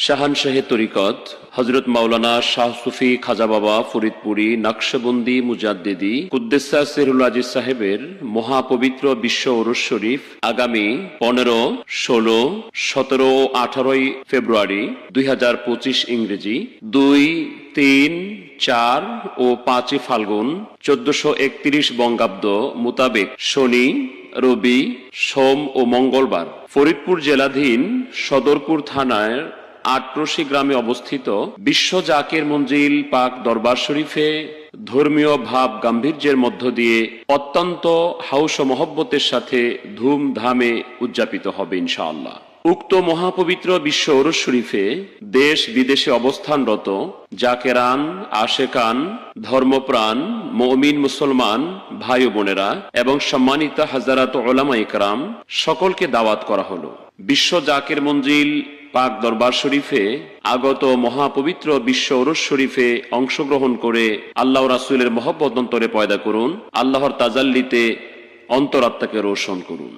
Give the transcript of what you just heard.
শাহানশাহে তরিকত হযরত মাওলানা শাহ সুফি খাজা বাবা ফরিদপুরি নকশবন্দি মুজাদ্দিদি কুদ্দেসা সিরুল আজিজ সাহেবের মহাপবিত্র বিশ্ব উরুস শরীফ আগামী 15, 16, 17 ও 18 ফেব্রুয়ারি 2025 ইংরেজি 2, 3, 4 ও 5 ফাল্গুন 1431 বঙ্গাব্দ মোতাবেক শনি, রবি, সোম ও মঙ্গলবার ফরিদপুর জেলাধীন সদরপুর থানার আটরশি গ্রামে অবস্থিত বিশ্ব জাকির মঞ্জিল পাক দরবার শরীফে ধর্মীয় ভাব গাম্ভীর্যের মধ্য দিয়ে অত্যন্ত হাউস ও মহব্বতের সাথে ধুমধামে উদযাপিত হবে ইনশাআল্লাহ। উক্ত মহাপবিত্র বিশ্ব উরুস শরীফে দেশ বিদেশে অবস্থানরত জাকেরান, আশেকান, ধর্মপ্রাণ মুমিন মুসলমান ভাই ও বোনেরা এবং সম্মানিত হাজারাত উলামা ইকরাম সকলকে দাওয়াত করা হলো। বিশ্ব জাকির মঞ্জিল পাক দরবার শরীফে আগত মহাপবিত্র বিশ্ব উরুস শরীফে অংশগ্রহণ করে আল্লাহ রাসূলের মহব্বত অন্তরে পয়দা করুন, আল্লাহর তাজাল্লিতে অন্তরাত্মাকে রোশন করুন।